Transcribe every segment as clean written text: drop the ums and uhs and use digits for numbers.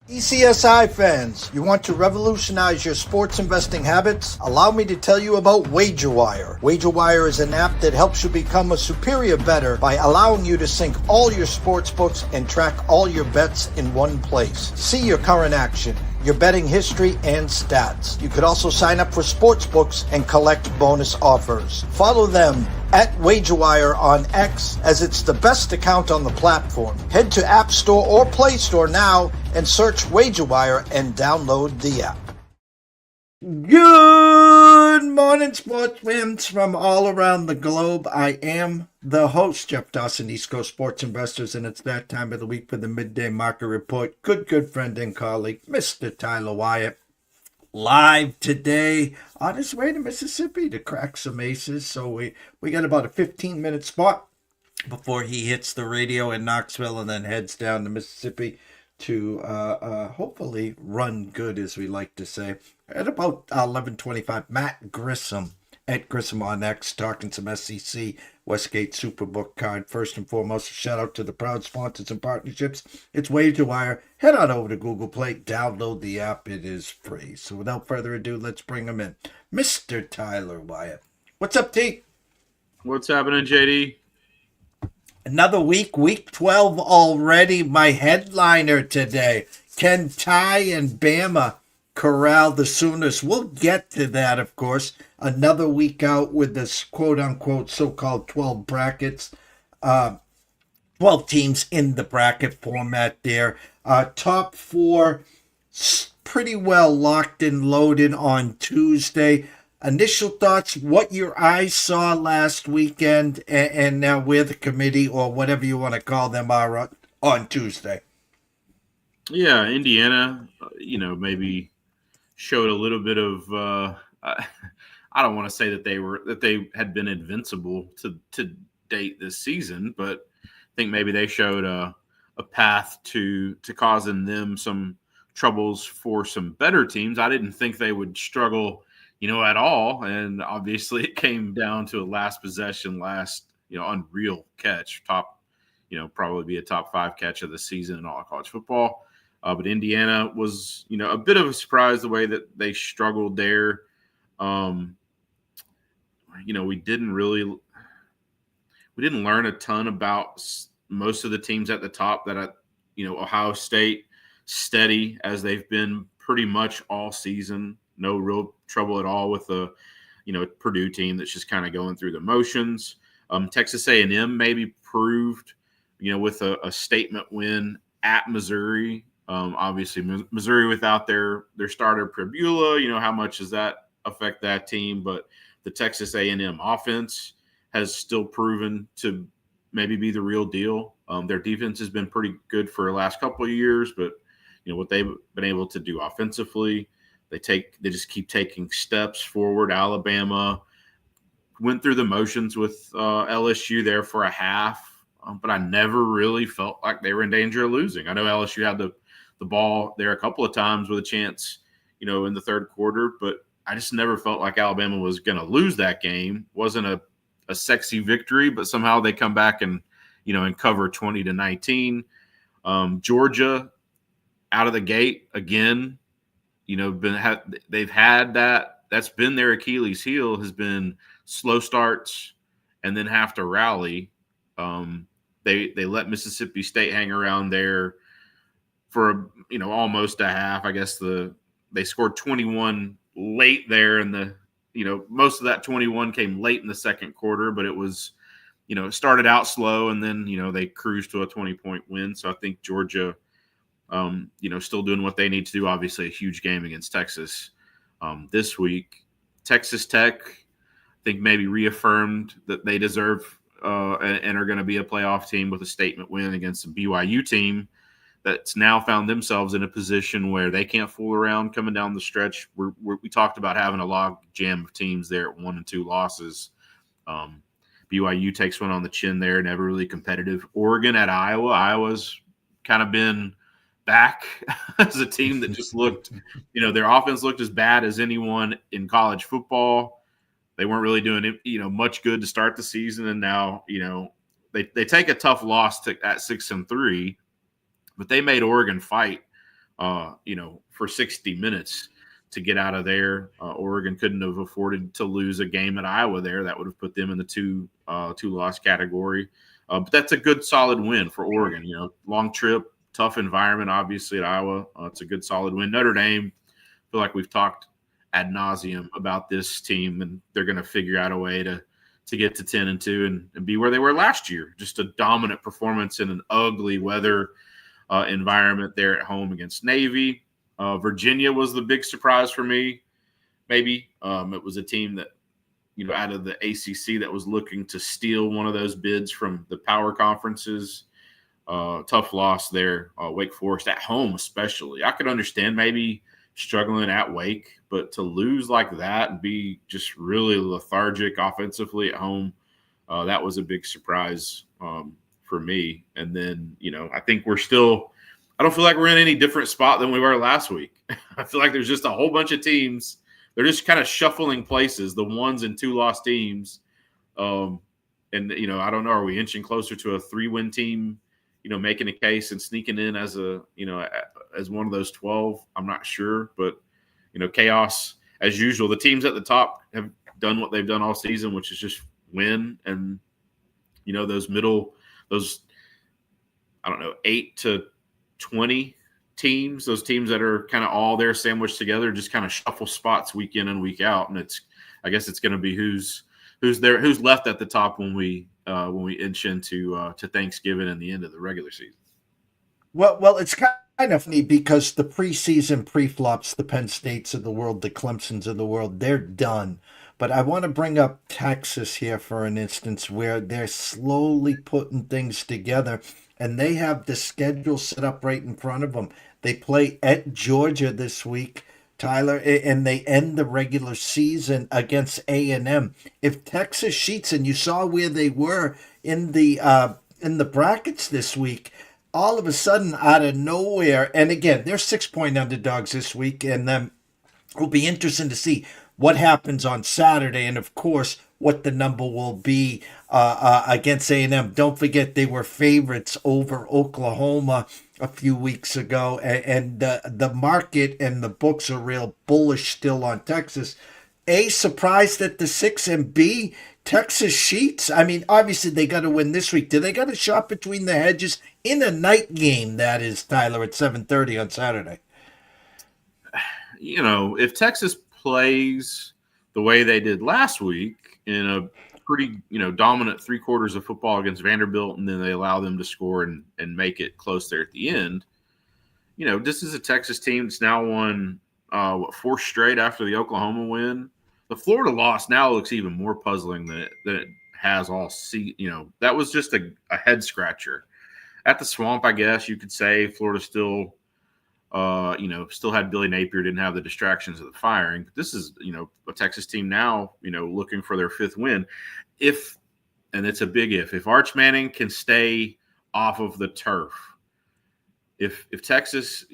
ECSI fans, you want to revolutionize your sports investing habits? Allow me to tell you about WagerWire. WagerWire is an app that helps you become a superior bettor by allowing you to sync all your sports books and track all your bets in one place. See your current action, your betting history, and stats. You could also sign up for sports books and collect bonus offers. Follow them at WagerWire on X, as it's the best account on the platform. Head to App Store or Play Store now and search WagerWire and download the app. Good morning, sports fans from all around the globe. I am the host, Jeff Dawson, East Coast Sports Investors, and it's that time of the week for the Midday Market Report. Good friend and colleague, Mr. Tyler Wyatt, live today on his way to Mississippi to crack some aces. So we got about a 15-minute spot before he hits the radio in Knoxville and then heads down to Mississippi to hopefully run good, as we like to say. At about 11:25, Matt Grissom at Grissom on X, talking some SEC Westgate Superbook card. First and foremost, a shout out to the proud sponsors and partnerships. It's WagerWire. Head on over to Google Play, download the app. It is free. So without further ado, let's bring him in. Mr. Tyler Wyatt. What's up, T? What's happening, JD? Another week 12 already. My headliner today, can Ty and Bama corral the Sooners? We'll get to that, of course. Another week out with this quote-unquote so-called 12 brackets. 12 teams in the bracket format there. Top four pretty well locked and loaded on Tuesday. Initial thoughts, what your eyes saw last weekend, and now where the committee, or whatever you want to call them, are on Tuesday. Yeah, Indiana, maybe showed a little bit of. I don't want to say that they had been invincible to date this season, but I think maybe they showed a path to causing them some troubles for some better teams. I didn't think they would struggle, at all. And obviously it came down to a last possession, unreal catch, top, probably be a top 5 catch of the season in all of college football. But Indiana was, a bit of a surprise the way that they struggled there. We didn't learn a ton about most of the teams at the top that, Ohio State, steady as they've been pretty much all season. No real trouble at all with the, Purdue team that's just kind of going through the motions. Texas A&M maybe proved, with a statement win at Missouri. Obviously, Missouri without their starter Prebula, how much does that affect that team? But the Texas A&M offense has still proven to maybe be the real deal. Their defense has been pretty good for the last couple of years, but what they've been able to do offensively, they just keep taking steps forward. Alabama went through the motions with LSU there for a half, but I never really felt like they were in danger of losing. I know LSU had the ball there a couple of times with a chance, in the third quarter, but I just never felt like Alabama was going to lose that game. Wasn't a sexy victory, but somehow they come back and cover 20-19. Georgia out of the gate again. They've had that's been their Achilles heel, has been slow starts and then have to rally. They let Mississippi State hang around there for almost a half. I guess they scored 21 late there, and most of that 21 came late in the second quarter, but it was it started out slow and then they cruised to a 20-point win. So I think Georgia still doing what they need to do. Obviously a huge game against Texas this week. Texas Tech, I think, maybe reaffirmed that they deserve and are going to be a playoff team with a statement win against a BYU team that's now found themselves in a position where they can't fool around coming down the stretch. We talked about having a log jam of teams there at 1 and 2 losses. BYU takes one on the chin there, never really competitive. Oregon at Iowa. Iowa's kind of been back as a team that just looked, their offense looked as bad as anyone in college football. They weren't really doing, much good to start the season. And now, they take a tough loss at 6-3, but they made Oregon fight for 60 minutes to get out of there. Oregon couldn't have afforded to lose a game at Iowa there. That would have put them in the two loss category. But that's a good, solid win for Oregon. Long trip, tough environment, obviously, at Iowa. It's a good, solid win. Notre Dame, I feel like we've talked ad nauseum about this team, and they're going to figure out a way to get to 10-2 and be where they were last year. Just a dominant performance in an ugly weather environment there at home against Navy. Virginia was the big surprise for me, maybe. It was a team that, out of the ACC that was looking to steal one of those bids from the power conferences. Tough loss there. Wake Forest at home, especially. I could understand maybe struggling at Wake, but to lose like that and be just really lethargic offensively at home, that was a big surprise for me. And then, I think I don't feel like we're in any different spot than we were last week. I feel like there's just a whole bunch of teams. They're just kind of shuffling places, the 1 and 2 loss teams. And, I don't know, are we inching closer to a 3-win team, making a case and sneaking in as as one of those 12? I'm not sure, but, chaos as usual. The teams at the top have done what they've done all season, which is just win. And, those 8 to 20 teams, those teams that are kind of all there sandwiched together, just kind of shuffle spots week in and week out. And I guess it's going to be who's left at the top when we inch into to Thanksgiving and the end of the regular season. Well, it's kind of neat because the preseason pre-flops, the Penn States of the world, the Clemsons of the world, they're done. But I want to bring up Texas here for an instance where they're slowly putting things together, and they have the schedule set up right in front of them. They play at Georgia this week, Tyler, and they end the regular season against A&M. If Texas sheets, and you saw where they were in the brackets this week, all of a sudden out of nowhere, and again, they're 6-point underdogs this week, and it'll be interesting to see what happens on Saturday, and of course, what the number will be against A&M. Don't forget they were favorites over Oklahoma a few weeks ago, and the market and the books are real bullish still on Texas. A, surprised at the 6, and B, Texas sheets. I mean, obviously they got to win this week. Do they got a shot between the hedges in a night game, that is, Tyler, at 7:30 on Saturday? If Texas plays the way they did last week in a pretty, dominant 3 quarters of football against Vanderbilt, and then they allow them to score and make it close there at the end, this is a Texas team that's now won 4 straight after the Oklahoma win. The Florida loss now looks even more puzzling than it has all season. That was just a head scratcher. At the Swamp, I guess you could say Florida still still had Billy Napier, didn't have the distractions of the firing. But this is, a Texas team now, looking for their 5th win. And it's a big if Arch Manning can stay off of the turf, if Texas,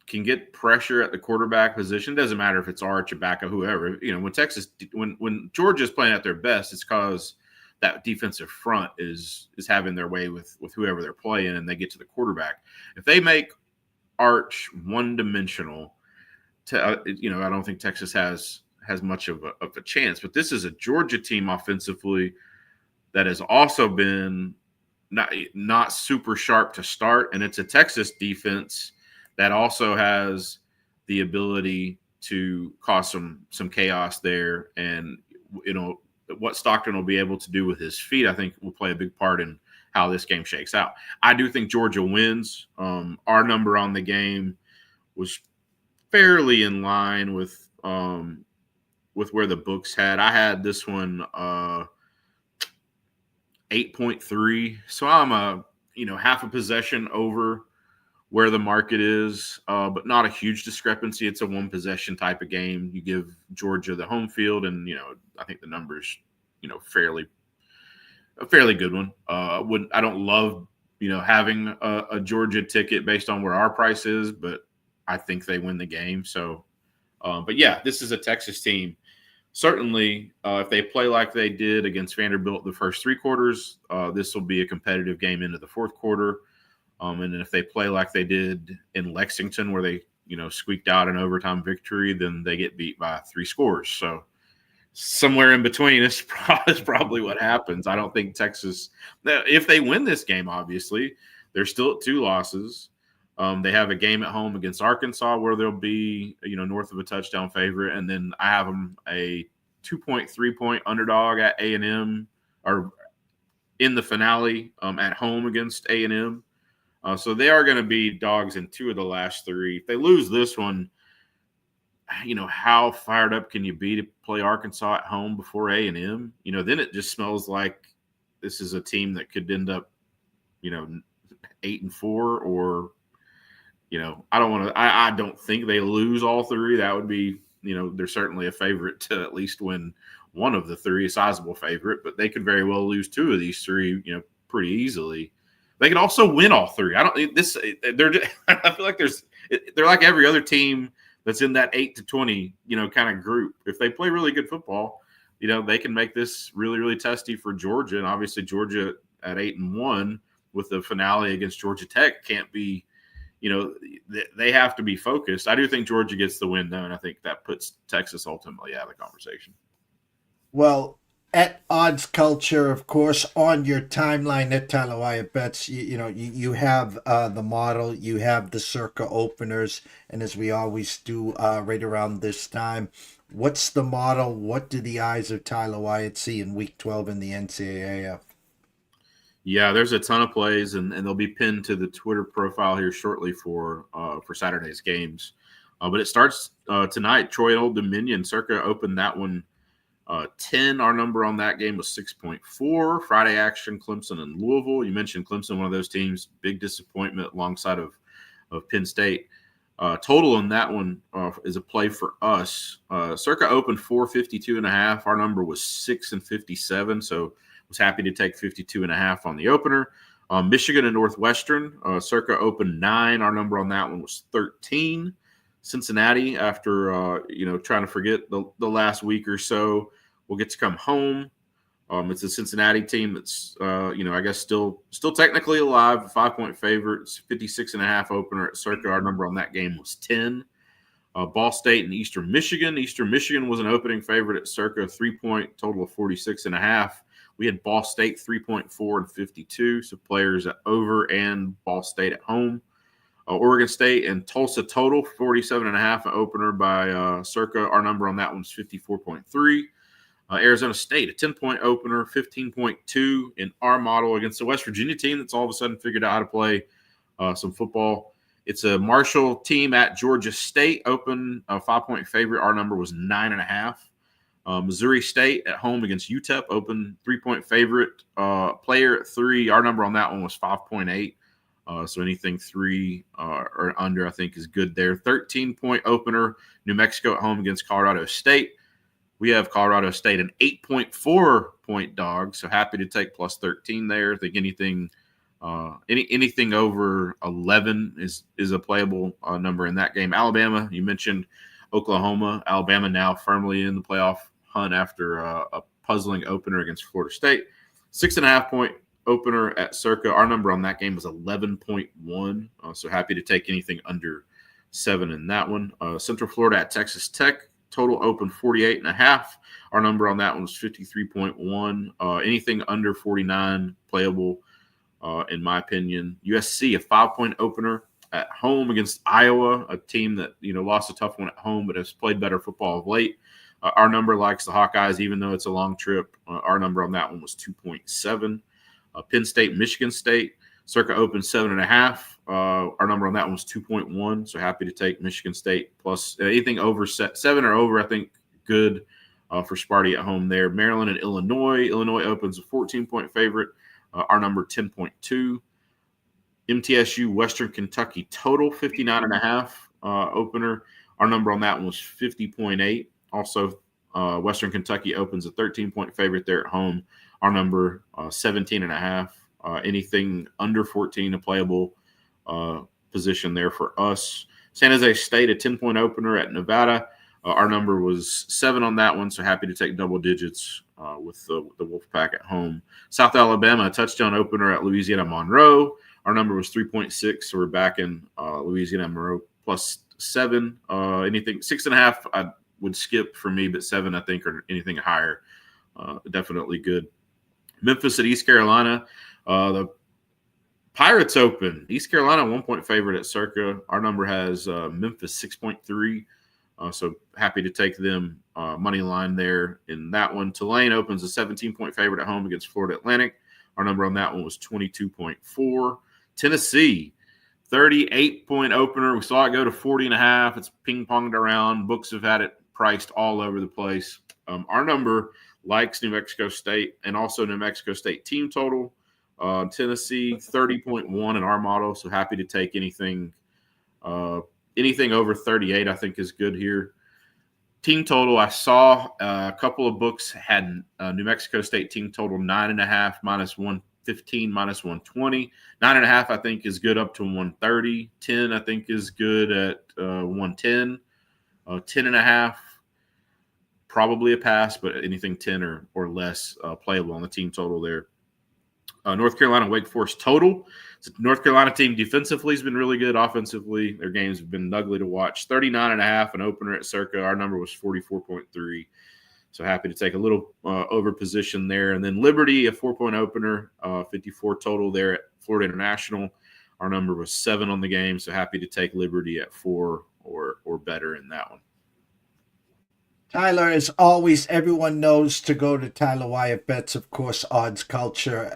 can get pressure at the quarterback position, doesn't matter if it's Arch or Backa, whoever, when Georgia's playing at their best, it's because that defensive front is having their way with whoever they're playing, and they get to the quarterback. If they make Arch one-dimensional, I don't think Texas has much of a chance. But this is a Georgia team offensively that has also been not super sharp to start, and it's a Texas defense that also has the ability to cause some chaos there. And what Stockton will be able to do with his feet, I think, will play a big part in how this game shakes out. I do think Georgia wins. Our number on the game was fairly in line with where the books had. I had this one 8.3, so I'm half a possession over where the market is, but not a huge discrepancy. It's a 1-possession type of game. You give Georgia the home field, and I think the numbers a fairly good one. I don't love having a Georgia ticket based on where our price is, but I think they win the game. So, but yeah, this is a Texas team. Certainly, if they play like they did against Vanderbilt the first 3 quarters, this will be a competitive game into the 4th quarter. And if they play like they did in Lexington, where they, squeaked out an overtime victory, then they get beat by 3 scores. So somewhere in between is probably what happens. I don't think Texas, if they win this game, obviously, they're still at 2 losses. They have a game at home against Arkansas where they'll be, north of a touchdown favorite. And then I have them a 2.3 point underdog at A&M, or in the finale at home against A&M. So they are going to be dogs in 2 of the last 3. If they lose this one, how fired up can you be to play Arkansas at home before A&M? Then it just smells like this is a team that could end up, 8-4, or, I don't think they lose all 3. That would be, they're certainly a favorite to at least win one of the 3, a sizable favorite, but they could very well lose 2 of these 3, pretty easily. They could also win all 3. I feel like they're like every other team that's in that 8-20, kind of group. If they play really good football, they can make this really, really testy for Georgia. And obviously Georgia at 8-1 with the finale against Georgia Tech can't be, they have to be focused. I do think Georgia gets the win, though, and I think that puts Texas ultimately out of the conversation. Well, at Odds Culture, of course, on your timeline at Tyler Wyatt Bets, you have the model, you have the circa openers, and as we always do right around this time, what's the model? What do the eyes of Tyler Wyatt see in Week 12 in the NCAAF? Yeah, there's a ton of plays, and they'll be pinned to the Twitter profile here shortly for Saturday's games. But it starts tonight. Troy and Old Dominion. Circa opened that one 10. Our number on that game was 6.4. Friday action, Clemson and Louisville. You mentioned Clemson, one of those teams, big disappointment alongside of Penn State. Total in that one is a play for us. Circa opened 452.5. Our number was 6-57, so was happy to take 52.5 on the opener. Michigan and Northwestern. Circa opened 9. Our number on that one was 13. Cincinnati, after trying to forget the last week or so, will get to come home. It's a Cincinnati team that's I guess still technically alive, 5-point favorite. It's 56.5 opener at Circa. Our number on that game was 10. Ball State and Eastern Michigan. Eastern Michigan was an opening favorite at Circa, 3-point total of 46.5. We had Ball State 3.4 and 52, so players at over and Ball State at home. Oregon State and Tulsa total, 47.5 opener by Circa. Our number on that one's 54.3. Arizona State, a 10-point opener, 15.2 in our model against the West Virginia team that's all of a sudden figured out how to play some football. It's a Marshall team at Georgia State, open a 5-point favorite. Our number was 9.5. Missouri State at home against UTEP, open 3-point favorite. Player at 3. Our number on that one was 5.8. So anything 3 or under, I think, is good there. 13-point opener, New Mexico at home against Colorado State. We have Colorado State an 8.4-point dog, so happy to take plus 13 there. I think anything over 11 is a playable number in that game. Alabama, you mentioned Oklahoma. Alabama now firmly in the playoff hunt after a puzzling opener against Florida State. 6.5-point opener at Circa. Our number on that game was 11.1. So happy to take anything under 7 in that one. Central Florida at Texas Tech. Total open 48.5. Our number on that one was 53.1. Anything under 49 playable, in my opinion. USC, a 5-point opener at home against Iowa, a team that lost a tough one at home but has played better football of late. Our number likes the Hawkeyes, even though it's a long trip. Our number on that one was 2.7. Penn State, Michigan State, Circa open 7.5. Our number on that one was 2.1. So happy to take Michigan State plus anything over 7 or over. I think good for Sparty at home there. Maryland and Illinois. Illinois opens a 14-point favorite. Our number 10.2. MTSU, Western Kentucky total 59.5 opener. Our number on that one was 50.8. Also, Western Kentucky opens a 13-point favorite there at home. Our number 17.5. Anything under 14, a playable position there for us. San Jose State, a 10-point opener at Nevada. Our number was 7 on that one, so happy to take double digits with the Wolfpack at home. South Alabama, a touchdown opener at Louisiana Monroe. Our number was 3.6, so we're back in Louisiana Monroe +7. Anything 6.5, I would skip for me, but 7, I think, or anything higher, definitely good. Memphis at East Carolina. The Pirates Open. East Carolina 1-point favorite at Circa. Our number has Memphis 6.3. So happy to take them money line there in that one. Tulane opens a 17-point favorite at home against Florida Atlantic. Our number on that one was 22.4. Tennessee, 38-point opener. We saw it go to 40.5. It's ping-ponged around. Books have had it priced all over the place. Our number likes New Mexico State and also New Mexico State team total. Tennessee, 30.1 in our model. So happy to take anything over 38, I think, is good here. Team total, I saw a couple of books had New Mexico State team total 9.5 -115 -120. 9.5, I think, is good up to 130. 10, I think, is good at 110. 10.5, probably a pass, but anything 10 or less playable on the team total there. North Carolina Wake Forest total. North Carolina team defensively has been really good. Offensively, their games have been ugly to watch. 39.5 an opener at Circa. Our number was 44.3. So happy to take a little over position there. And then Liberty, a 4-point opener, 54 total there at Florida International. Our number was 7 on the game. So happy to take Liberty at 4 or better in that one. Tyler, as always, everyone knows to go to Tyler Wyatt Bets, of course, Odds Culture.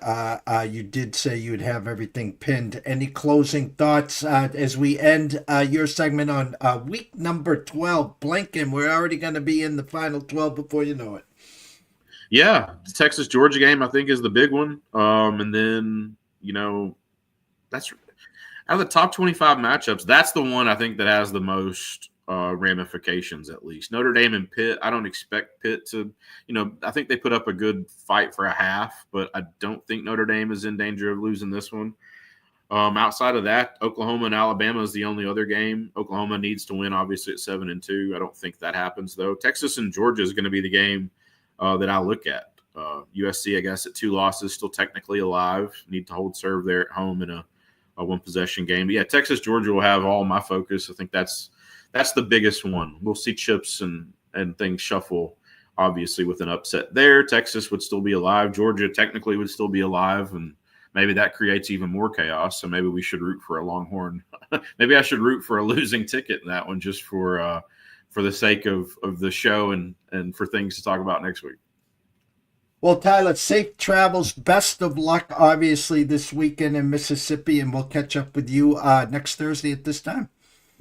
You did say you'd have everything pinned. Any closing thoughts as we end your segment on week number 12? Blinking, we're already going to be in the final 12 before you know it. Yeah, the Texas-Georgia game, I think, is the big one. And then, that's out of the top 25 matchups, that's the one I think that has the most ramifications, at least. Notre Dame and Pitt, I don't expect Pitt to, I think they put up a good fight for a half, but I don't think Notre Dame is in danger of losing this one. Outside of that, Oklahoma and Alabama is the only other game. Oklahoma needs to win, obviously, at 7-2. I don't think that happens, though. Texas and Georgia is going to be the game that I look at. USC, I guess, at 2 losses, still technically alive. Need to hold serve there at home in a one-possession game. But, yeah, Texas-Georgia will have all my focus. I think that's the biggest one. We'll see chips and things shuffle, obviously, with an upset there. Texas would still be alive. Georgia technically would still be alive, and maybe that creates even more chaos. So maybe we should root for a Longhorn. Maybe I should root for a losing ticket in that one just for the sake of the show and for things to talk about next week. Well, Tyler, safe travels. Best of luck, obviously, this weekend in Mississippi, and we'll catch up with you next Thursday at this time.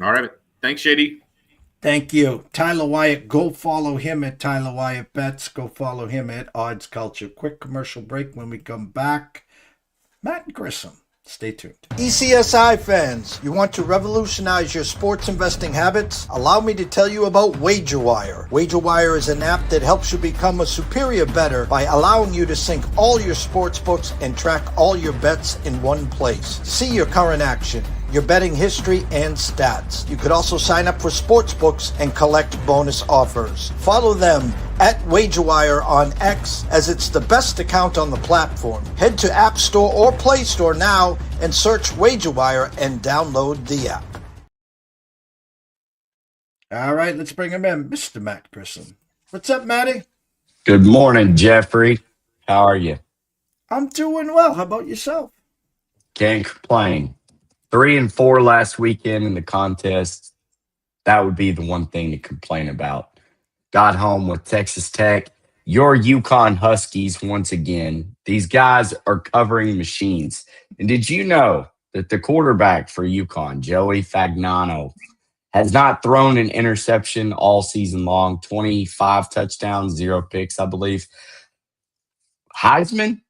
All right. Thanks, JD. Thank you. Tyler Wyatt, go follow him at Tyler Wyatt Bets. Go follow him at Odds Culture. Quick commercial break. When we come back, Matt Grissom. Stay tuned. ECSI fans, you want to revolutionize your sports investing habits? Allow me to tell you about WagerWire. WagerWire is an app that helps you become a superior bettor by allowing you to sync all your sports books and track all your bets in one place. See your current action, your betting history, and stats. You could also sign up for sports books and collect bonus offers. Follow them at WagerWire on X, as it's the best account on the platform. Head to App Store or Play Store now and search WagerWire and download the app. All right, let's bring him in, Mr. Matt Grissom. What's up, Matty? Good morning, Jeffrey. How are you? I'm doing well. How about yourself? Can't complain. 3-4 last weekend in the contest. That would be the one thing to complain about. Got home with Texas Tech. Your UConn Huskies once again. These guys are covering machines. And did you know that the quarterback for UConn, Joey Fagnano, has not thrown an interception all season long? 25 touchdowns, 0 picks, I believe. Heisman?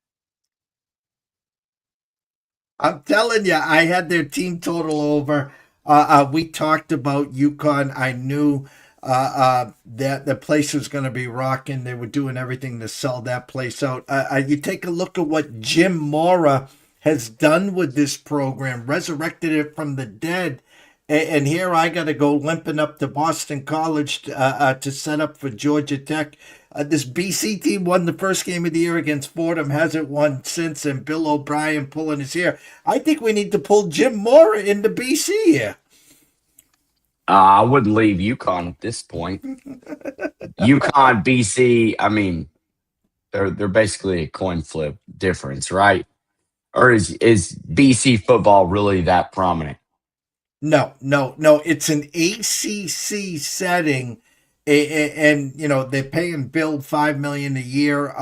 I'm telling you, I had their team total over. We talked about UConn. I knew that the place was going to be rocking. They were doing everything to sell that place out. You take a look at what Jim Mora has done with this program, resurrected it from the dead. And here I got to go limping up to Boston College to set up for Georgia Tech. This BC team won the first game of the year against Fordham, hasn't won since, and Bill O'Brien pulling his hair. I think we need to pull Jim Mora into BC here. I wouldn't leave UConn at this point. UConn, BC, I mean, they're basically a coin flip difference, right? Or is BC football really that prominent? No. It's an ACC setting, and they're paying Bill $5 million a year.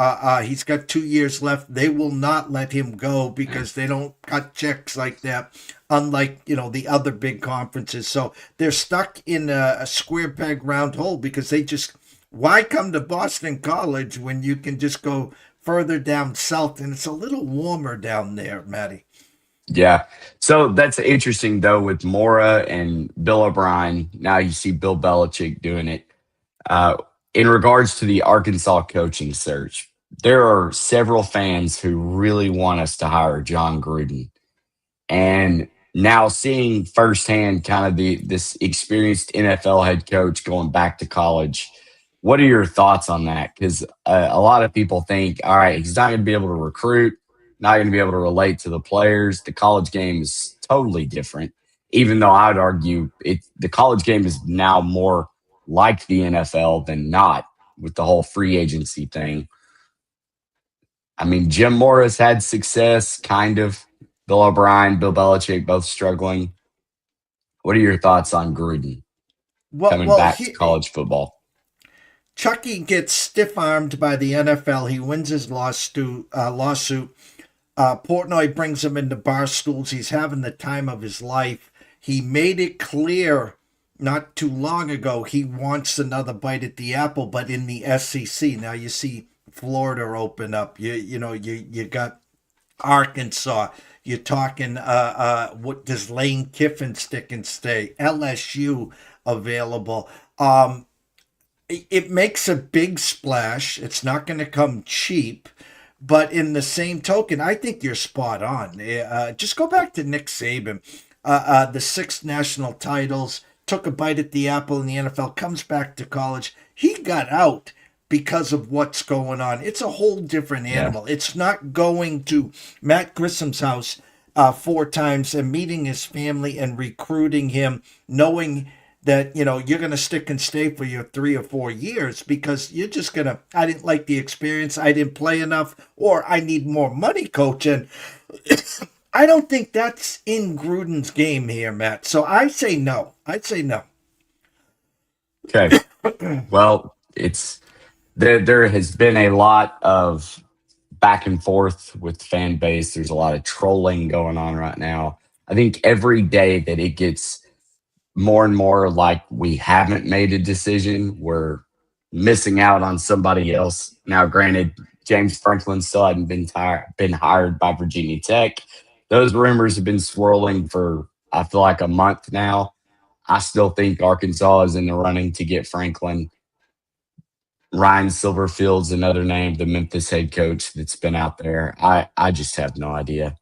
He's got 2 years left. They will not let him go because they don't cut checks like that. Unlike the other big conferences, so they're stuck in a square peg round hole because why come to Boston College when you can just go further down south and it's a little warmer down there, Matty. Yeah. So that's interesting, though, with Mora and Bill O'Brien. Now you see Bill Belichick doing it. Uh, in regards to the Arkansas coaching search, there are several fans who really want us to hire John Gruden. And now seeing firsthand kind of this experienced NFL head coach going back to college, what are your thoughts on that? Because a lot of people think, all right, he's not going to be able to recruit, not going to be able to relate to the players. The college game is totally different, even though I would argue the college game is now more like the NFL than not with the whole free agency thing. I mean, Jim Morris had success, kind of. Bill O'Brien, Bill Belichick, both struggling. What are your thoughts on Gruden coming back to college football? Chucky gets stiff-armed by the NFL. He wins his lawsuit. Portnoy brings him into bar stools. He's having the time of his life. He made it clear not too long ago he wants another bite at the apple, but in the SEC. Now you see Florida open up. You got Arkansas. You're talking what does Lane Kiffin stick and stay? LSU available. It makes a big splash. It's not going to come cheap. But in the same token, I think you're spot on. Just go back to Nick Saban. The 6 national titles, took a bite at the apple in the NFL, comes back to college. He got out because of what's going on. It's a whole different animal. Yeah. It's not going to Matt Grissom's house 4 times and meeting his family and recruiting him, knowing that you're going to stick and stay for your 3 or 4 years because you're just going to, I didn't like the experience, I didn't play enough, or I need more money, coach. And I don't think that's in Gruden's game here, Matt. So I say no. I'd say no. Okay. Well, there has been a lot of back and forth with the fan base. There's a lot of trolling going on right now. I think every day that it gets more and more like we haven't made a decision, we're missing out on somebody else. Now, granted, James Franklin still hadn't been hired by Virginia Tech. Those rumors have been swirling for, I feel like, a month now. I still think Arkansas is in the running to get Franklin. Ryan Silverfield's another name, the Memphis head coach that's been out there. I just have no idea.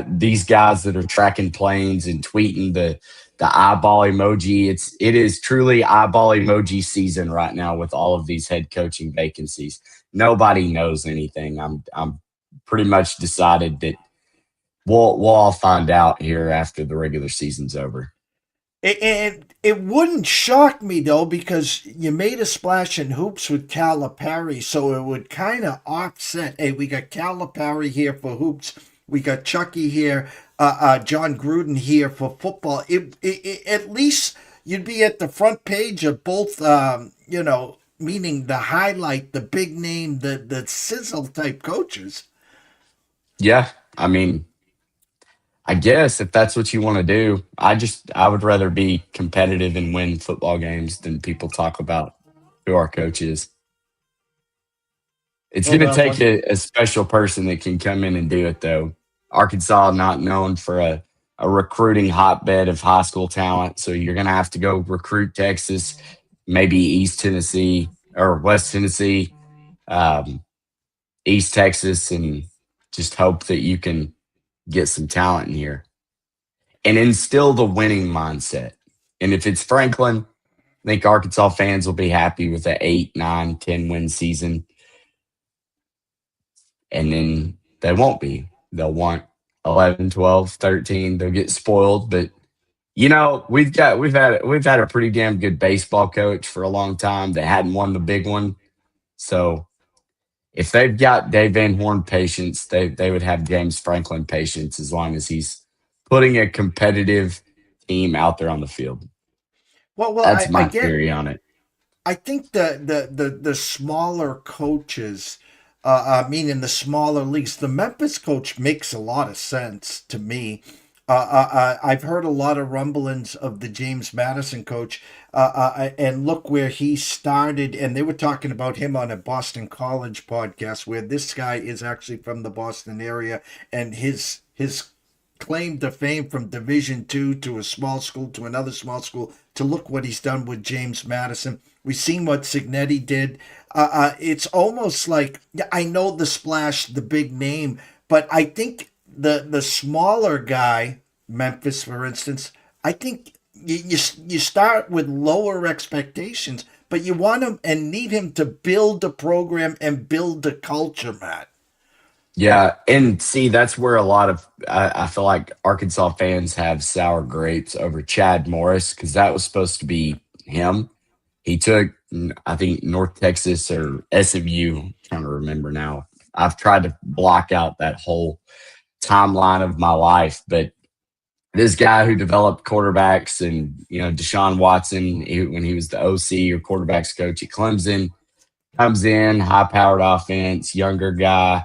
These guys that are tracking planes and tweeting the eyeball emoji, it is truly eyeball emoji season right now with all of these head coaching vacancies. Nobody knows anything. I'm pretty much decided that we'll all find out here after the regular season's over. And it wouldn't shock me, though, because you made a splash in hoops with Calipari, so it would kind of offset. Hey, we got Calipari here for hoops. We got Chucky here, John Gruden here for football. At least you'd be at the front page of both, meaning the highlight, the big name, the sizzle type coaches. Yeah, I mean, I guess if that's what you want to do, I would rather be competitive and win football games than people talk about who our coach is. It's going to take a special person that can come in and do it, though. Arkansas not known for a recruiting hotbed of high school talent, so you're going to have to go recruit Texas, maybe East Tennessee or West Tennessee, East Texas, and just hope that you can get some talent in here and instill the winning mindset. And if it's Franklin, I think Arkansas fans will be happy with an 8, 9, 10 win season. And then they won't be. They'll want 11, 12, 13. They'll get spoiled. But, we've had a pretty damn good baseball coach for a long time that hadn't won the big one. So if they've got Dave Van Horn patience, they would have James Franklin patience as long as he's putting a competitive team out there on the field. Well, That's I my get. theory on it. I think the smaller coaches, meaning the smaller leagues, the Memphis coach makes a lot of sense to me. I've heard a lot of rumblings of the James Madison coach, and look where he started. And they were talking about him on a Boston College podcast, where this guy is actually from the Boston area, and his claim to fame from Division II to a small school to another small school to look what he's done with James Madison. We've seen what Signetti did. It's almost like, I know the splash, the big name, but I think the smaller guy, Memphis, for instance, I think you start with lower expectations, but you want him and need him to build a program and build a culture, Matt. Yeah, and see, that's where a lot of I feel like Arkansas fans have sour grapes over Chad Morris because that was supposed to be him. He took, I think, North Texas or SMU. Trying to remember now. I've tried to block out that whole timeline of my life, but this guy who developed quarterbacks and Deshaun Watson, when he was the OC or quarterbacks coach at Clemson, comes in, high-powered offense, younger guy,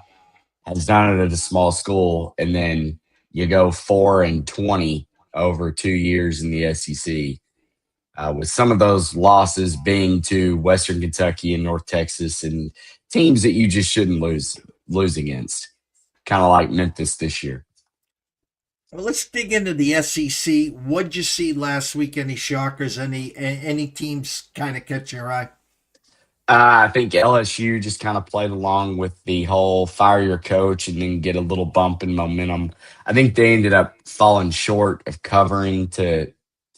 has done it at a small school, and then you go 4-20 over 2 years in the SEC, with some of those losses being to Western Kentucky and North Texas and teams that you just shouldn't lose against, kind of like Memphis this year. Well, let's dig into the SEC. What'd you see last week? Any shockers? Any teams kind of catch your eye? I think LSU just kind of played along with the whole fire your coach and then get a little bump in momentum. I think they ended up falling short of covering to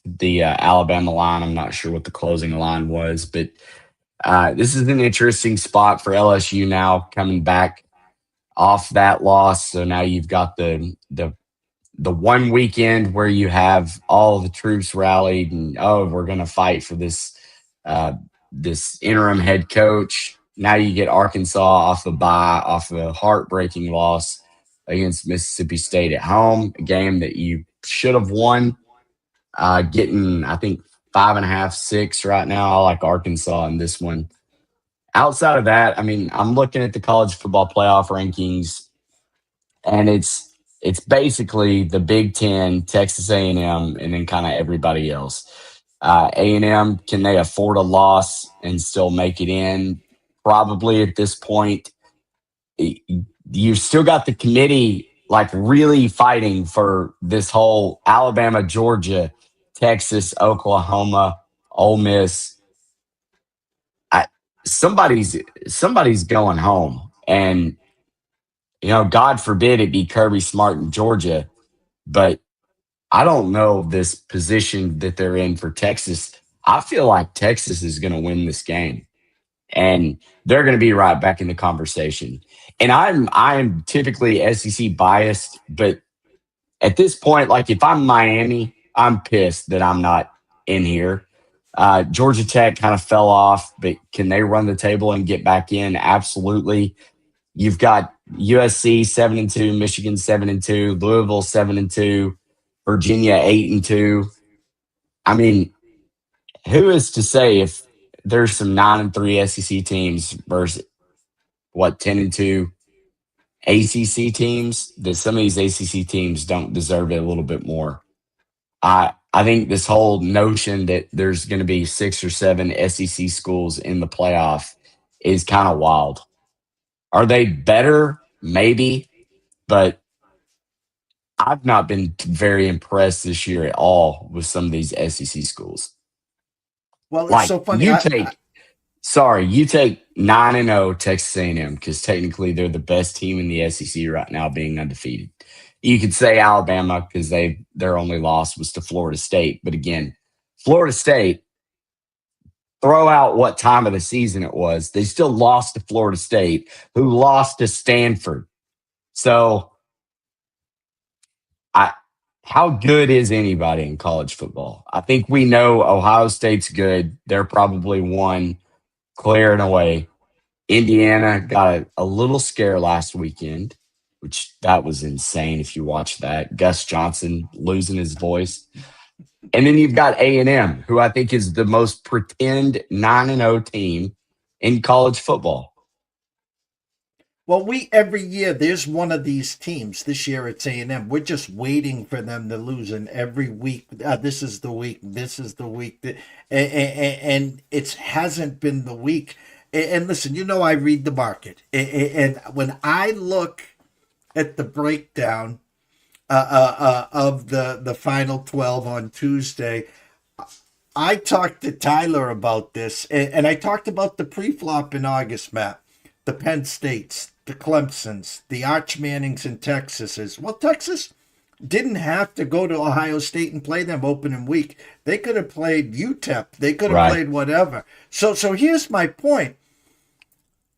the Alabama line. I'm not sure what the closing line was, but this is an interesting spot for LSU now coming back off that loss. So now you've got the 1 weekend where you have all the troops rallied and, we're going to fight for this interim head coach. Now you get Arkansas off the bye, off a heartbreaking loss against Mississippi State at home, a game that you should have won. Getting, I think, 5.5, 6 right now. I like Arkansas in this one. Outside of that, I mean, I'm looking at the college football playoff rankings, and it's basically the Big Ten, Texas A&M, and then kind of everybody else. A&M, can they afford a loss and still make it in? Probably at this point. You've still got the committee like really fighting for this whole Alabama, Georgia, Texas, Oklahoma, Ole Miss. Somebody's going home, and God forbid it be Kirby Smart in Georgia, but I don't know this position that they're in for Texas. I feel like Texas is going to win this game, and they're going to be right back in the conversation. And I'm typically SEC biased, but at this point, like if I'm Miami, I'm pissed that I'm not in here. Georgia Tech kind of fell off, but can they run the table and get back in? Absolutely. You've got USC 7-2, Michigan 7-2, Louisville 7-2, Virginia 8-2. I mean, who is to say if there's some 9-3 SEC teams versus 10-2 ACC teams that some of these ACC teams don't deserve it a little bit more? I think this whole notion that there's going to be 6 or 7 SEC schools in the playoff is kind of wild. Are they better? Maybe, but I've not been very impressed this year at all with some of these SEC schools. Well, it's so funny. You take 9-0 Texas A&M because technically they're the best team in the SEC right now, being undefeated. You could say Alabama because their only loss was to Florida State, but again, Florida State, throw out what time of the season it was, they still lost to Florida State, who lost to Stanford. So, how good is anybody in college football? I think we know Ohio State's good. They're probably one clear and away. Indiana got a little scare last weekend, which that was insane if you watch that. Gus Johnson losing his voice. And then you've got A&M, who I think is the most pretend 9-0 team in college football. Well, every year there's one of these teams. This year it's A&M. We're just waiting for them to lose, and every week, this is the week. This is the week, and it hasn't been the week. And listen, I read the market, and when I look at the breakdown of the final 12 on Tuesday, I talked to Tyler about this, and I talked about the pre-flop in August, Matt. The Penn States, the Clemsons, the Arch Mannings and Texases. Well, Texas didn't have to go to Ohio State and play them opening week. They could have played UTEP. They could have played whatever. So here's my point.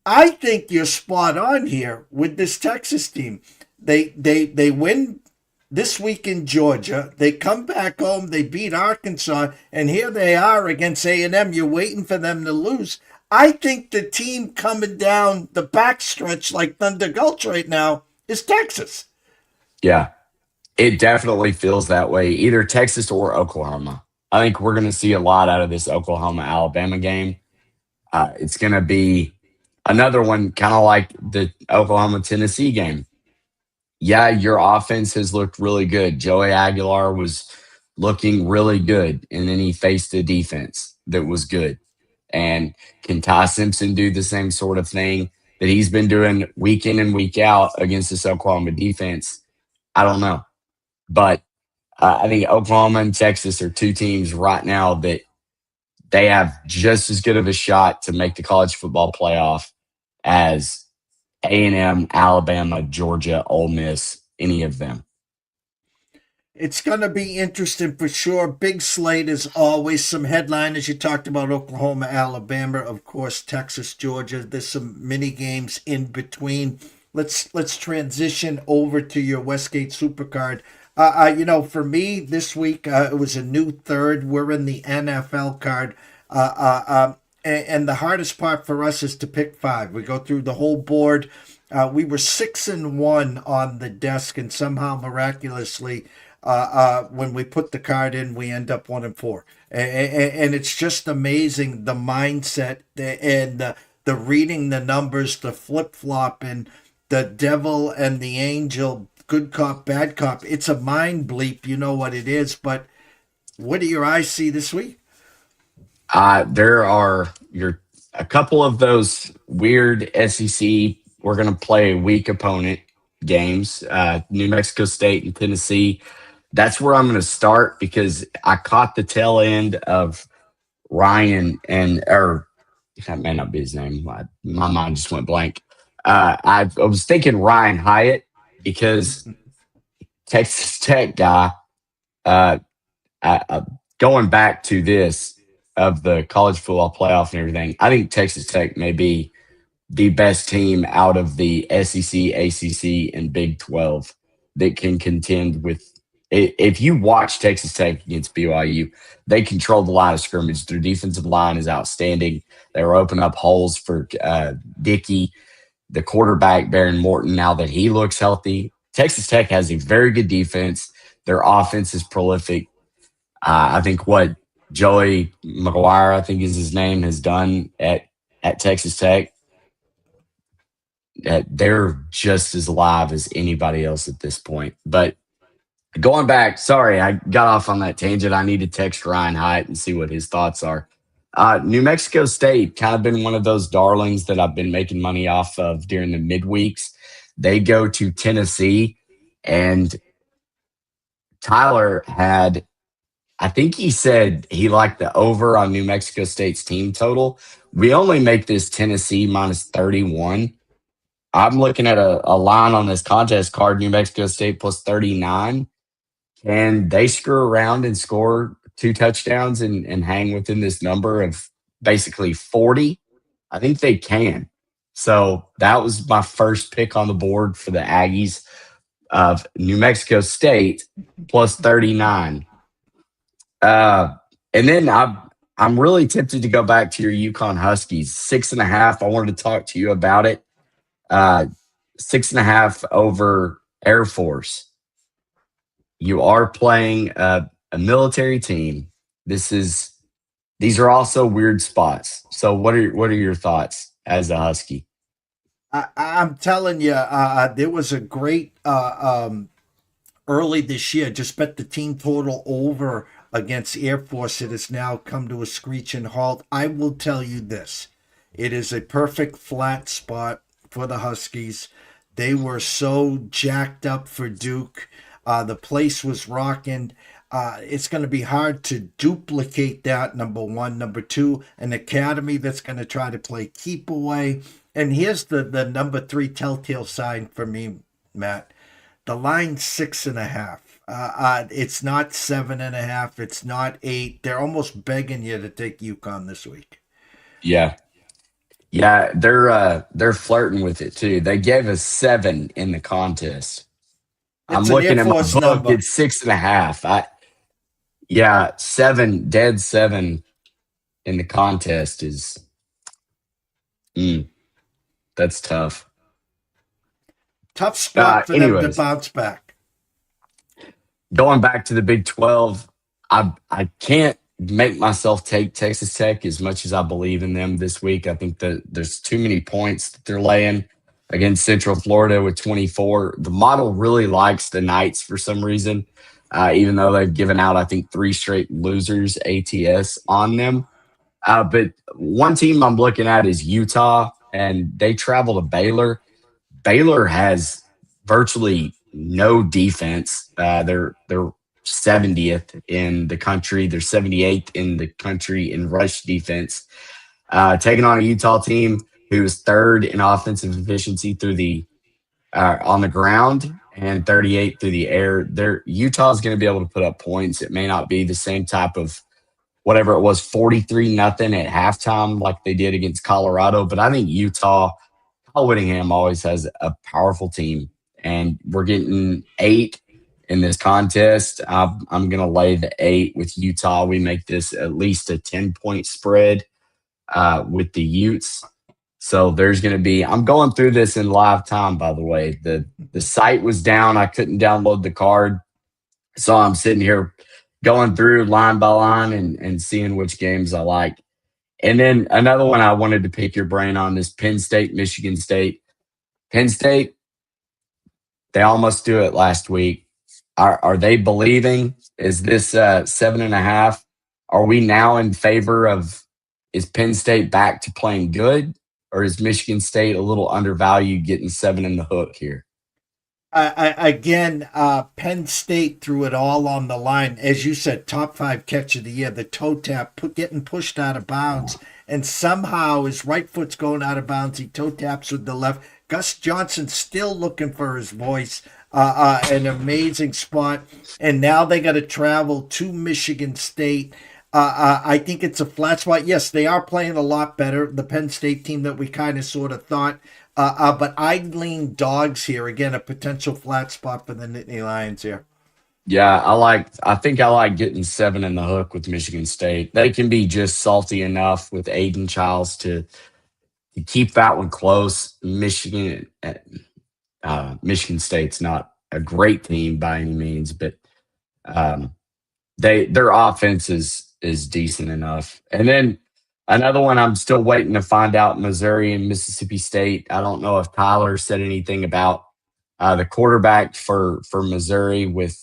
I think you're spot on here with this Texas team. They win this week in Georgia. They come back home. They beat Arkansas, and here they are against A&M. You're waiting for them to lose. I think the team coming down the backstretch like Thunder Gulch right now is Texas. Yeah, it definitely feels that way. Either Texas or Oklahoma. I think we're going to see a lot out of this Oklahoma-Alabama game. It's going to be another one kind of like the Oklahoma-Tennessee game. Yeah, your offense has looked really good. Joey Aguilar was looking really good, and then he faced a defense that was good. And can Ty Simpson do the same sort of thing that he's been doing week in and week out against this Oklahoma defense? I don't know. But I think Oklahoma and Texas are two teams right now that they have just as good of a shot to make the college football playoff as A&M, Alabama, Georgia, Ole Miss, any of them. It's going to be interesting for sure. Big slate as always. Some headliners. You talked about Oklahoma, Alabama, of course, Texas, Georgia. There's some mini games in between. Let's transition over to your Westgate Supercard. For me this week, it was a new third. We're in the NFL card. And the hardest part for us is to pick five. We go through the whole board. We were 6-1 on the desk, and somehow miraculously, when we put the card in, we end up 1-4. And it's just amazing the mindset and the reading the numbers, the flip flop, and the devil and the angel, good cop, bad cop. It's a mind bleep. You know what it is. But what do your eyes see this week? There are a couple of those weird SEC. We're going to play weak opponent games. New Mexico State and Tennessee. That's where I'm going to start because I caught the tail end of Ryan or that may not be his name. My mind just went blank. I was thinking Ryan Hyatt because Texas Tech guy. Going back to this of the college football playoff and everything, I think Texas Tech may be the best team out of the SEC, ACC, and Big 12 that can contend with. If you watch Texas Tech against BYU, they control the line of scrimmage. Their defensive line is outstanding. They were opening up holes for Dickey, the quarterback, Baron Morton, now that he looks healthy. Texas Tech has a very good defense. Their offense is prolific. I think what Joey McGuire, I think is his name, has done at Texas Tech, they're just as live as anybody else at this point. But going back, sorry, I got off on that tangent. I need to text Ryan Hyatt and see what his thoughts are. New Mexico State, kind of been one of those darlings that I've been making money off of during the midweeks. They go to Tennessee, and Tyler had, I think he said he liked the over on New Mexico State's team total. We only make this Tennessee minus 31. I'm looking at a line on this contest card, New Mexico State plus 39. And they screw around and score 2 touchdowns and hang within this number of basically 40? I think they can. So that was my first pick on the board for the Aggies of New Mexico State plus 39. And then I'm really tempted to go back to your Yukon Huskies. 6.5. I wanted to talk to you about it. 6.5 over Air Force. You are playing a military team. These are also weird spots. So what are your thoughts as a Husky? I'm telling you, there was a great early this year. Just bet the team total over against Air Force. It has now come to a screeching halt. I will tell you this: it is a perfect flat spot for the Huskies. They were so jacked up for Duke. The place was rocking. It's going to be hard to duplicate that, number one. Number two, an academy that's going to try to play keep away. And here's the number 3 telltale sign for me, Matt. The line's 6.5. It's not 7.5. It's not 8. They're almost begging you to take UConn this week. Yeah. Yeah, they're flirting with it too. They gave us 7 in the contest. I'm looking at my book. Number. It's 6.5. 7 in the contest is that's tough. Tough spot for them to bounce back. Going back to the Big 12, I can't make myself take Texas Tech as much as I believe in them this week. I think that there's too many points that they're laying against Central Florida with 24. The model really likes the Knights for some reason, even though they've given out, I think, 3 straight losers ATS on them. But one team I'm looking at is Utah, and they travel to Baylor. Baylor has virtually no defense. They're 70th in the country. They're 78th in the country in rush defense. Taking on a Utah team who is 3rd in offensive efficiency through the on the ground and 38th through the air. Utah is going to be able to put up points. It may not be the same type of whatever it was, 43-0 at halftime like they did against Colorado, but I think Utah, Kyle Whittingham always has a powerful team, and we're getting 8 in this contest. I'm going to lay the 8 with Utah. We make this at least a 10-point spread with the Utes. So there's going to be – I'm going through this in live time, by the way. The site was down. I couldn't download the card. So I'm sitting here going through line by line and seeing which games I like. And then another one I wanted to pick your brain on is Penn State, Michigan State. Penn State, they almost do it last week. Are they believing? Is this 7.5? Are we now in favor of, is Penn State back to playing good? Or is Michigan State a little undervalued getting 7 in the hook here? Again, Penn State threw it all on the line. As you said, top 5 catch of the year, the toe tap, getting pushed out of bounds. And somehow his right foot's going out of bounds. He toe taps with the left. Gus Johnson still looking for his voice. An amazing spot. And now they got to travel to Michigan State. I think it's a flat spot. Yes, they are playing a lot better. The Penn State team that we kind of sort of thought. But I lean dogs here. Again, a potential flat spot for the Nittany Lions here. Yeah, I think I like getting 7 in the hook with Michigan State. They can be just salty enough with Aiden Childs to keep that one close. Michigan State's not a great team by any means, but their offense is decent enough. And then another one I'm still waiting to find out, Missouri and Mississippi State. I don't know if Tyler said anything about the quarterback for Missouri with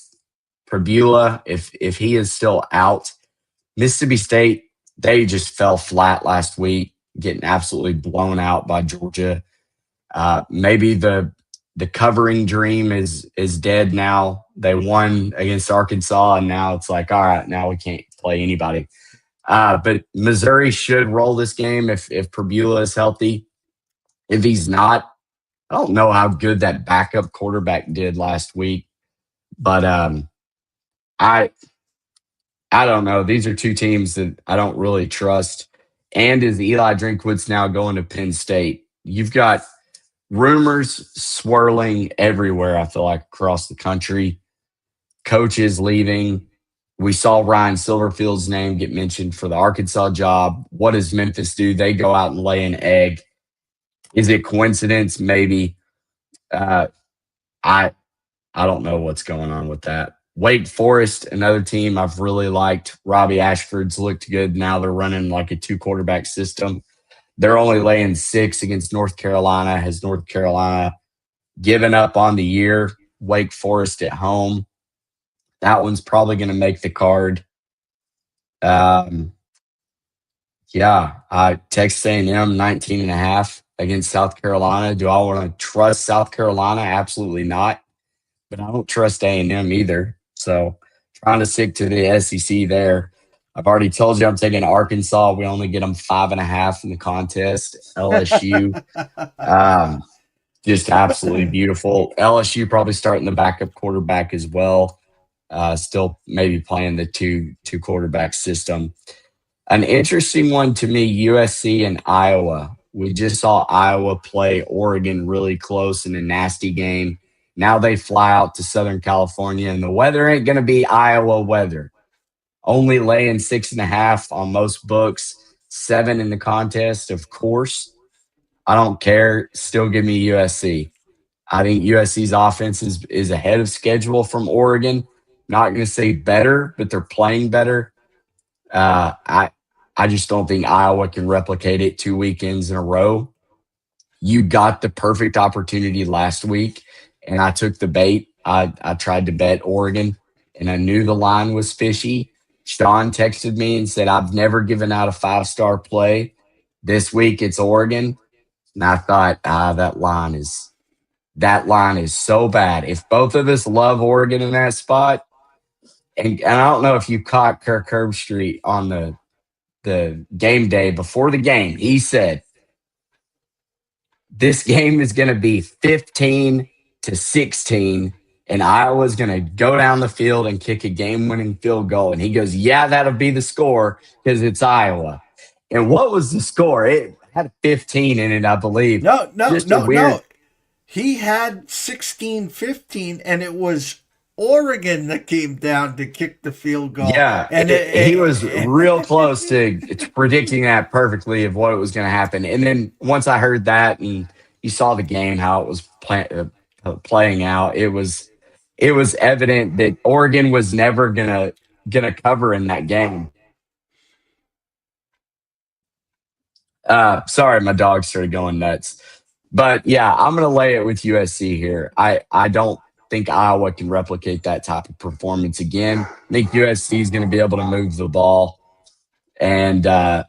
Prbula, if he is still out. Mississippi State, they just fell flat last week, getting absolutely blown out by Georgia. Maybe the covering dream is dead now. They won against Arkansas, and now it's like, all right, now we can't play anybody. But Missouri should roll this game if Prbula is healthy. If he's not, I don't know how good that backup quarterback did last week. But I don't know. These are two teams that I don't really trust. And is Eli Drinkwitz now going to Penn State? You've got rumors swirling everywhere, I feel like, across the country. Coaches leaving. We saw Ryan Silverfield's name get mentioned for the Arkansas job. What does Memphis do? They go out and lay an egg. Is it coincidence? Maybe. I I don't know what's going on with that. Wake Forest, another team I've really liked. Robbie Ashford's looked good. Now they're running like a 2 quarterback system. They're only laying 6 against North Carolina. Has North Carolina given up on the year? Wake Forest at home. That one's probably going to make the card. Texas A&M 19.5 against South Carolina. Do I want to trust South Carolina? Absolutely not. But I don't trust A&M either. So trying to stick to the SEC there. I've already told you I'm taking Arkansas. We only get them 5.5 in the contest. LSU, just absolutely beautiful. LSU probably starting the backup quarterback as well. Still maybe playing the two quarterback system. An interesting one to me, USC and Iowa. We just saw Iowa play Oregon really close in a nasty game. Now they fly out to Southern California, and the weather ain't going to be Iowa weather. Only laying 6.5 on most books, 7 in the contest, of course. I don't care. Still give me USC. I think USC's offense is ahead of schedule from Oregon. Not going to say better, but they're playing better. I just don't think Iowa can replicate it 2 weekends in a row. You got the perfect opportunity last week, and I took the bait. I tried to bet Oregon, and I knew the line was fishy. Sean texted me and said, I've never given out a 5-star play. This week it's Oregon. And I thought, that line is so bad. If both of us love Oregon in that spot, and I don't know if you caught Kirk Herbstreit on the game day before the game. He said, this game is going to be 15-16, and Iowa's going to go down the field and kick a game-winning field goal. And he goes, yeah, that'll be the score because it's Iowa. And what was the score? It had 15 in it, I believe. No. He had 16-15, and it was Oregon that came down to kick the field goal. Yeah, and he was real close to predicting that perfectly of what was going to happen. And then once I heard that and you saw the game, how it was playing out, it was evident that Oregon was never gonna cover in that game. Sorry, my dog started going nuts. But yeah, I'm going to lay it with USC here. I don't think Iowa can replicate that type of performance again. I think USC is going to be able to move the ball. And I'm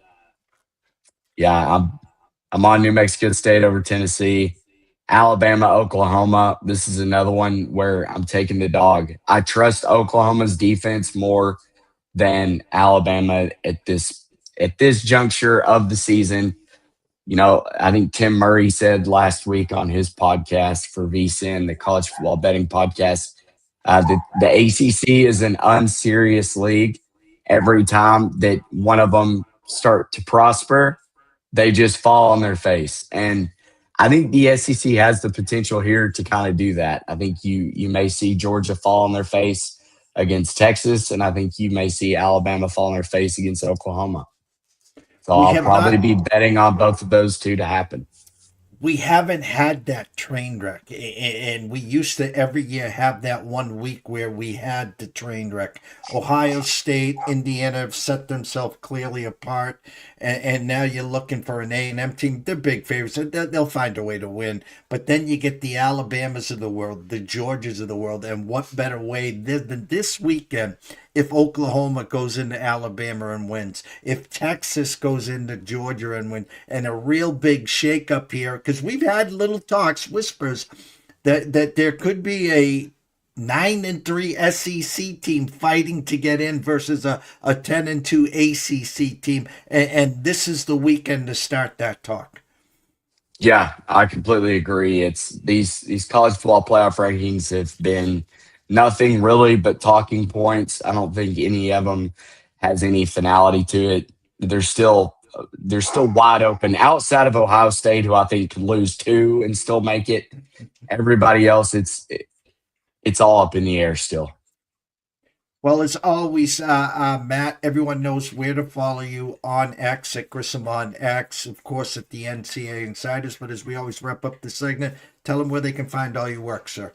on New Mexico State over Tennessee. Alabama, Oklahoma. This is another one where I'm taking the dog. I trust Oklahoma's defense more than Alabama at this juncture of the season. You know, I think Tim Murray said last week on his podcast for VSiN, the college football betting podcast, that the ACC is an unserious league. Every time that one of them start to prosper, they just fall on their face. And I think the SEC has the potential here to kind of do that. I think you may see Georgia fall on their face against Texas, and I think you may see Alabama fall on their face against Oklahoma. So I'll probably be betting on both of those two to happen. We haven't had that train wreck, and we used to every year have that 1 week where we had the train wreck. Ohio State, Indiana have set themselves clearly apart, and now you're looking for an A&M team. They're big favorites. They'll find a way to win. But then you get the Alabamas of the world, the Georgias of the world, and what better way than this weekend if Oklahoma goes into Alabama and wins, if Texas goes into Georgia and wins, and a real big shakeup here, because we've had little talks, whispers, that there could be a 9-3 SEC team fighting to get in versus a 10-2 ACC team, and this is the weekend to start that talk. Yeah, I completely agree. It's these college football playoff rankings have been nothing really but talking points. I don't think any of them has any finality to it. They're still wide open outside of Ohio State, who I think could lose two and still make it. Everybody else, it's all up in the air still. Well, as always, Matt, everyone knows where to follow you on X at Grissom on X, of course, at the NCAA Insiders. But as we always wrap up the segment, tell them where they can find all your work, sir.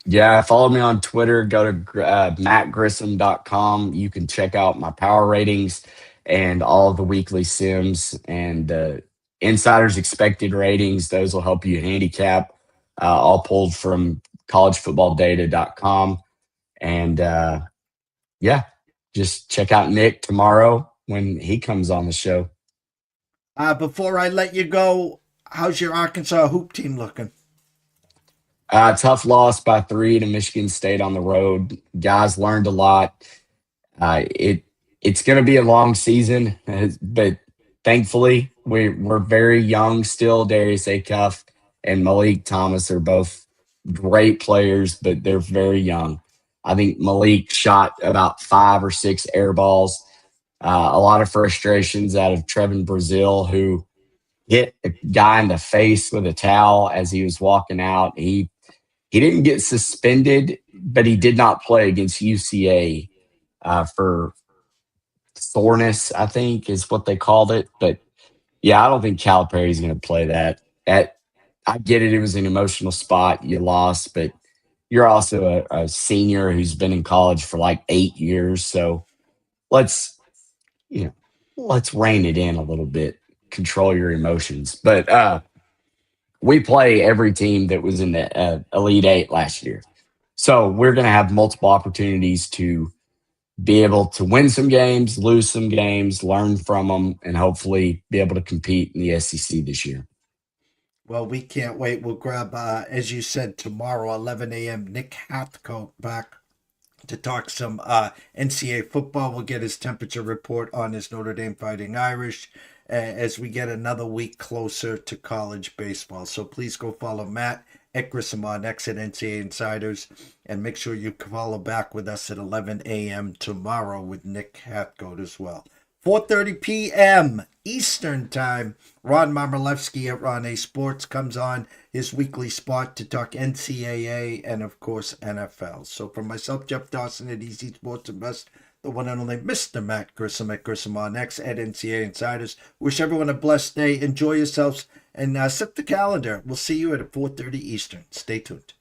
Yeah, follow me on Twitter. Go to mattgrissom.com. You can check out my power ratings and all of the weekly sims and insiders expected ratings. Those will help you handicap, all pulled from collegefootballdata.com. And yeah, just check out Nick tomorrow when he comes on the show. Before I let you go, how's your Arkansas hoop team looking? Tough loss by 3 to Michigan State on the road. Guys learned a lot. It's going to be a long season, but thankfully we're very young still. Darius Acuff and Malik Thomas are both great players, but they're very young. I think Malik shot about 5 or 6 air balls. A lot of frustrations out of Trevin Brazil, who hit a guy in the face with a towel as he was walking out. He didn't get suspended, but he did not play against UCA for soreness, I think is what they called it. But yeah, I don't think Calipari's going to play that. I get it. It was an emotional spot. You lost, but you're also a senior who's been in college for like 8 years. So let's rein it in a little bit, control your emotions. But we play every team that was in the Elite Eight last year. So we're going to have multiple opportunities to be able to win some games, lose some games, learn from them, and hopefully be able to compete in the SEC this year. Well, we can't wait. We'll grab, as you said, tomorrow, 11 a.m., Nick Hathcote back to talk some NCAA football. We'll get his temperature report on his Notre Dame Fighting Irish as we get another week closer to college baseball. So please go follow Matt at Grissom on X at NCAA Insiders, and make sure you follow back with us at 11 a.m. tomorrow with Nick Hathcote as well. 4:30 p.m. Eastern Time, Ron Marmolewski at Ron A Sports comes on his weekly spot to talk NCAA and, of course, NFL. So for myself, Jeff Dawson at Easy Sports Invest, the one and only Mr. Matt Grissom at Grissom on X at NCAA Insiders. Wish everyone a blessed day. Enjoy yourselves and set the calendar. We'll see you at 4:30 Eastern. Stay tuned.